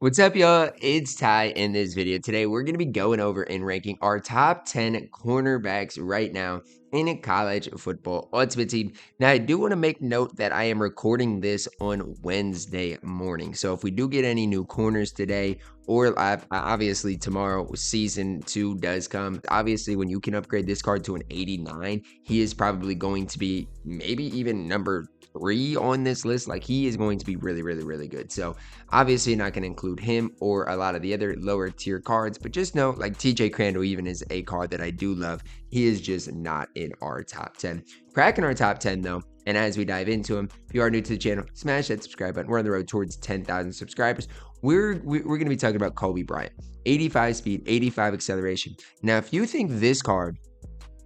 What's up, y'all? It's Ty in this video. Today, we're going to be going over and ranking our top 10 cornerbacks right now in college football ultimate team. Now, I do want to make note that I am recording this on Wednesday morning. So if we do get any new corners today, or obviously tomorrow, season 2 does come. Obviously, when you can upgrade this card to an 89, he is probably going to be maybe even number 3 on this list. Like, he is going to be really good. So obviously not going to include him or a lot of the other lower tier cards, but just know, like, TJ Crandall even is a card that I do love. He is just not in our top 10. Cracking our top 10 though, and as we dive into him, if you are new to the channel, smash that subscribe button. We're on the road towards 10,000 subscribers. We're going to be talking about Kobe Bryant. 85 speed, 85 acceleration. Now, if you think this card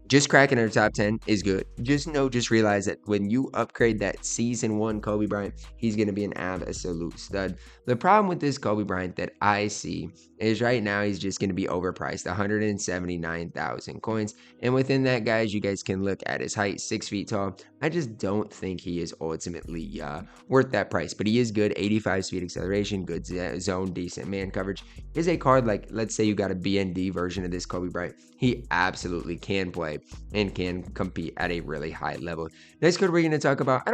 just cracking our top 10 is good, just realize that when you upgrade that season 1 Kobe Bryant, he's going to be an absolute stud. The problem with this Kobe Bryant that I see is right now he's just going to be overpriced, 179,000 coins. And within that, guys, you guys can look at his height, 6 feet tall. I just don't think he is ultimately worth that price, but he is good. 85 speed acceleration, good zone, decent man coverage. Is a card like, let's say you got a BND version of this Kobe Bryant, he absolutely can play and can compete at a really high level. Next card we're going to talk about,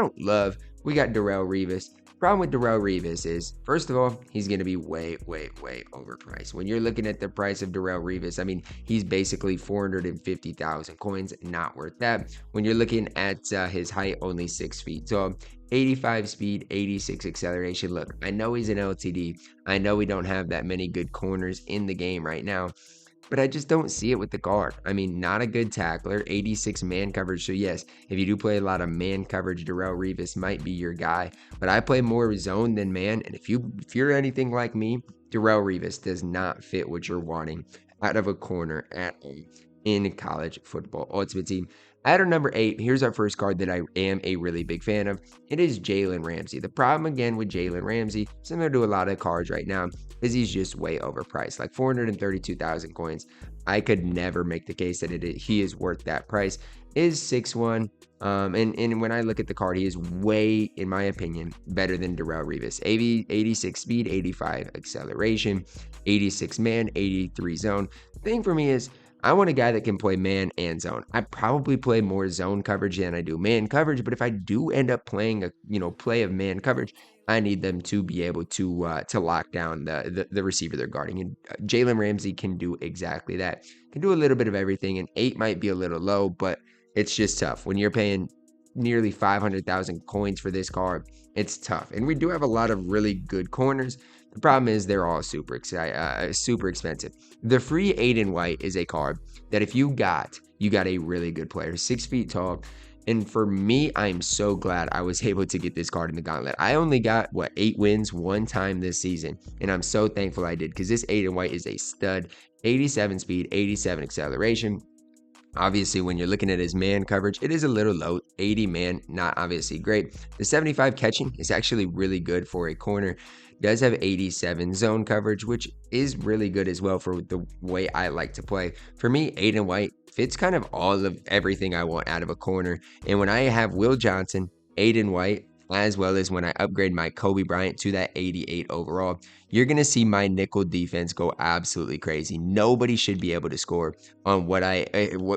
we got Derrick Rivas. Problem with Derrick Rivas is, first of all, he's going to be way overpriced. When you're looking at the price of Derrick Rivas, I mean, he's basically 450,000 coins, not worth that. When you're looking at his height, only 6 feet tall, 85 speed, 86 acceleration. Look, I know he's an LTD. I know we don't have that many good corners in the game right now, but I just don't see it with the guard. I mean, not a good tackler, 86 man coverage. So yes, if you do play a lot of man coverage, Derrick Rivas might be your guy. But I play more zone than man. And if you're anything like me, Derrick Rivas does not fit what you're wanting out of a corner at all in college football ultimate team. At our number 8, here's our first card that I am a really big fan of. It is Jaylen Ramsey. The problem again with Jaylen Ramsey, similar to a lot of cards right now, is he's just way overpriced, like 432,000 coins. I could never make the case that he is worth that price. Is 6'1", and when I look at the card, he is way, in my opinion, better than Derrick Rivas. 86 speed, 85 acceleration, 86 man, 83 zone. The thing for me is, I want a guy that can play man and zone. I probably play more zone coverage than I do man coverage, but if I do end up playing a play of man coverage, I need them to be able to lock down the receiver they're guarding. And Jaylen Ramsey can do exactly that. Can do a little bit of everything, and 8 might be a little low, but it's just tough. When you're paying nearly 500,000 coins for this card, it's tough. And we do have a lot of really good corners. The problem is they're all super expensive. The free Aiden White is a card that if you got a really good player, 6 feet tall. And for me, I'm so glad I was able to get this card in the gauntlet. I only got, 8 wins one time this season. And I'm so thankful I did, because this Aiden White is a stud. 87 speed, 87 acceleration. Obviously, when you're looking at his man coverage, it is a little low. 80 man, not obviously great. The 75 catching is actually really good for a corner. Does have 87 zone coverage, which is really good as well for the way I like to play. For me, Aiden White fits kind of all of everything I want out of a corner. And when I have Will Johnson, Aiden White, as well as when I upgrade my Kobe Bryant to that 88 overall, you're going to see my nickel defense go absolutely crazy. Nobody should be able to score on what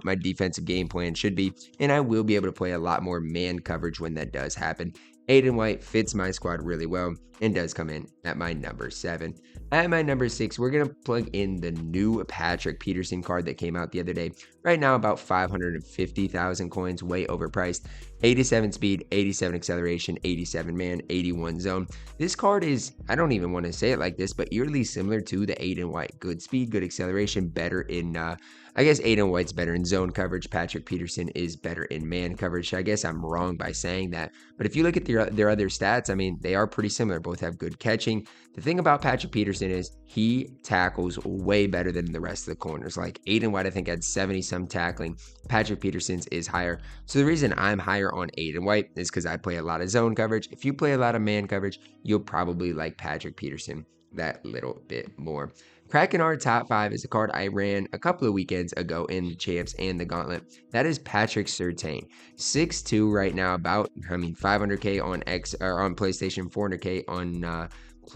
my defensive game plan should be, and I will be able to play a lot more man coverage when that does happen. Aiden White fits my squad really well and does come in at my number 7. At my number 6, we're going to plug in the new Patrick Peterson card that came out the other day. Right now, about 550,000 coins, way overpriced. 87 speed, 87 acceleration, 87 man, 81 zone. This card is, I don't even want to say it like this, but eerily similar to the Aiden White. Good speed, good acceleration, better in, I guess Aiden White's better in zone coverage. Patrick Peterson is better in man coverage. I guess I'm wrong by saying that. But if you look at their other stats, I mean, they are pretty similar. Both have good catching. The thing about Patrick Peterson is he tackles way better than the rest of the corners. Like Aiden White, I think, had 70-some tackling. Patrick Peterson's is higher. So the reason I'm higher on Aiden White is because I play a lot of zone coverage. If you play a lot of man coverage, you'll probably like Patrick Peterson that little bit more. Cracking our top 5 is a card I ran a couple of weekends ago in the Champs and the Gauntlet. That is Patrick Surtain. 6'2" right now, about, 500K on on PlayStation, 400K on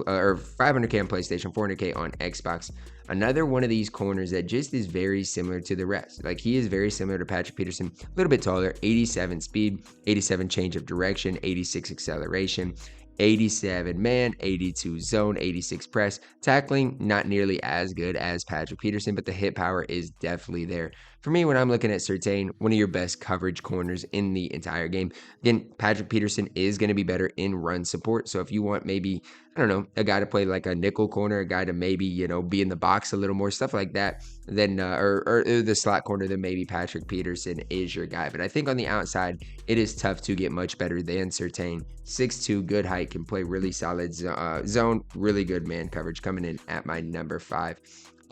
or 500K on PlayStation, 400K on Xbox. Another one of these corners that just is very similar to the rest. Like, he is very similar to Patrick Peterson, a little bit taller, 87 speed, 87 change of direction, 86 acceleration, 87 man, 82 zone, 86 press. Tackling, not nearly as good as Patrick Peterson, but the hit power is definitely there. For me, when I'm looking at Surtain, one of your best coverage corners in the entire game. Again, Patrick Peterson is going to be better in run support. So if you want maybe, I don't know, a guy to play like a nickel corner, a guy to maybe, be in the box a little more, stuff like that, then or the slot corner, then maybe Patrick Peterson is your guy. But I think on the outside, it is tough to get much better than Surtain. 6'2", good height, can play really solid zone, really good man coverage, coming in at my number 5.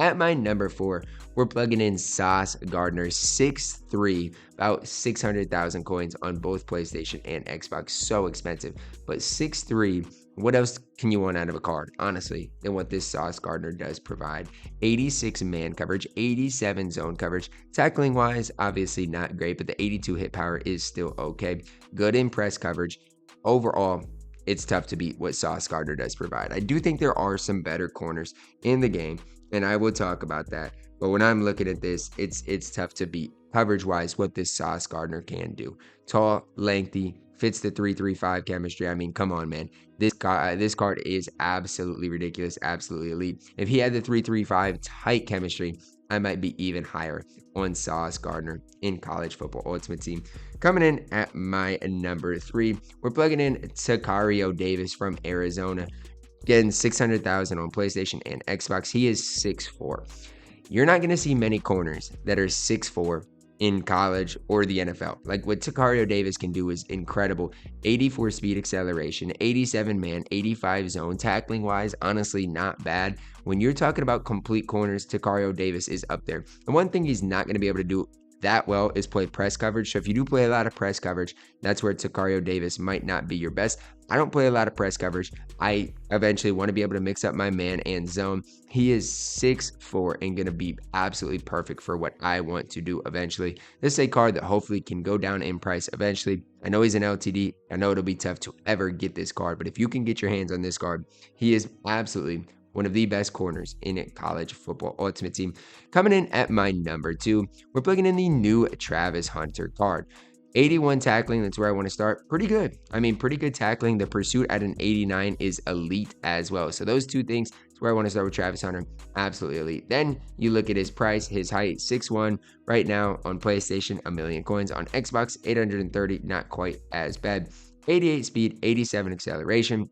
At my number 4, we're plugging in SAS Gardner, 6'3", about 600,000 coins on both PlayStation and Xbox. So expensive, but 6'3", what else can you want out of a card, honestly, than what this SAS Gardner does provide? 86 man coverage, 87 zone coverage. Tackling wise, obviously not great, but the 82 hit power is still okay. Good in press coverage. Overall, it's tough to beat what SAS Gardner does provide. I do think there are some better corners in the game, and I will talk about that. But when I'm looking at this, it's tough to beat coverage-wise what this SAS Gardner can do. Tall, lengthy, fits the 3-3-5 chemistry. I mean, come on, man. This card is absolutely ridiculous, absolutely elite. If he had the 3-3-5 tight chemistry, I might be even higher on SAS Gardner in college football Ultimate Team. Coming in at my number 3, we're plugging in Tario Davis from Arizona. Getting 600,000 on PlayStation and Xbox. He is 6'4". You're not going to see many corners that are 6'4" in college or the NFL. Like, what Tario Davis can do is incredible. 84 speed acceleration, 87 man, 85 zone. Tackling wise, honestly, not bad. When you're talking about complete corners, Tario Davis is up there. And one thing he's not going to be able to do that well is play press coverage. So if you do play a lot of press coverage, that's where Tario Davis might not be your best. I don't play a lot of press coverage. I eventually want to be able to mix up my man and zone. He is 6'4" and going to be absolutely perfect for what I want to do eventually. This is a card that hopefully can go down in price eventually. I know he's an LTD. I know it'll be tough to ever get this card, but if you can get your hands on this card, he is absolutely one of the best corners in college football Ultimate Team. Coming in at my number 2, we're plugging in the new Travis Hunter card. 81 tackling, that's where I want to start. Pretty good. I mean, pretty good tackling. The pursuit at an 89 is elite as well. So those two things, that's where I want to start with Travis Hunter. Absolutely elite. Then you look at his price, his height, 6'1". Right now on PlayStation, 1,000,000 coins. On Xbox, 830, not quite as bad. 88 speed, 87 acceleration.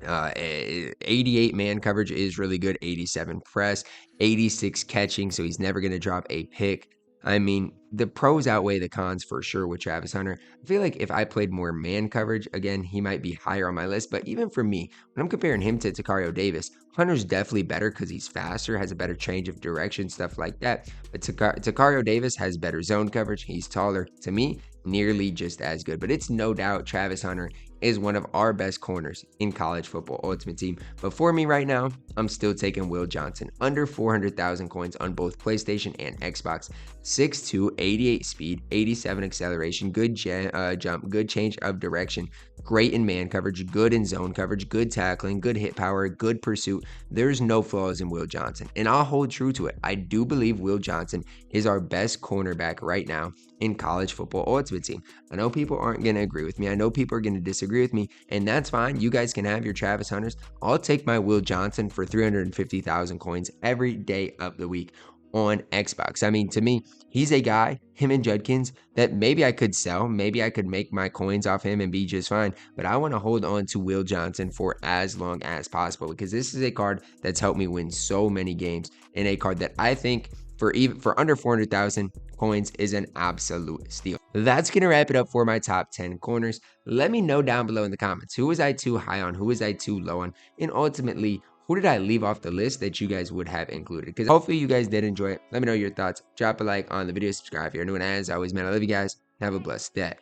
88 man coverage is really good. 87 press, 86 catching, so he's never going to drop a pick. I mean, the pros outweigh the cons for sure with Travis Hunter. I feel like if I played more man coverage, again, he might be higher on my list. But even for me, when I'm comparing him to Tario Davis, Hunter's definitely better because he's faster, has a better change of direction, stuff like that. But Tario Davis has better zone coverage. He's taller. To me, nearly just as good. But it's no doubt Travis Hunter is one of our best corners in college football Ultimate Team. But for me right now, I'm still taking Will Johnson. Under 400,000 coins on both PlayStation and Xbox. 6'2", 88 speed, 87 acceleration, good jump, good change of direction, great in man coverage, good in zone coverage, good tackling, good hit power, good pursuit. There's no flaws in Will Johnson, and I'll hold true to it. I do believe Will Johnson is our best cornerback right now in college football Ultimate Team. I know people aren't going to agree with me. I know people are going to disagree with me, and that's fine. You guys can have your Travis Hunters. I'll take my Will Johnson for 350,000 coins every day of the week on Xbox. I mean, to me, he's a guy, him and Judkins, that maybe I could sell. Maybe I could make my coins off him and be just fine. But I want to hold on to Will Johnson for as long as possible because this is a card that's helped me win so many games, and a card that I think for under 400,000 coins is an absolute steal. That's going to wrap it up for my top 10 corners. Let me know down below in the comments, who was I too high on, who was I too low on, and ultimately, who did I leave off the list that you guys would have included? Because hopefully you guys did enjoy it. Let me know your thoughts. Drop a like on the video, subscribe if you're new, and as always, man, I love you guys. Have a blessed day.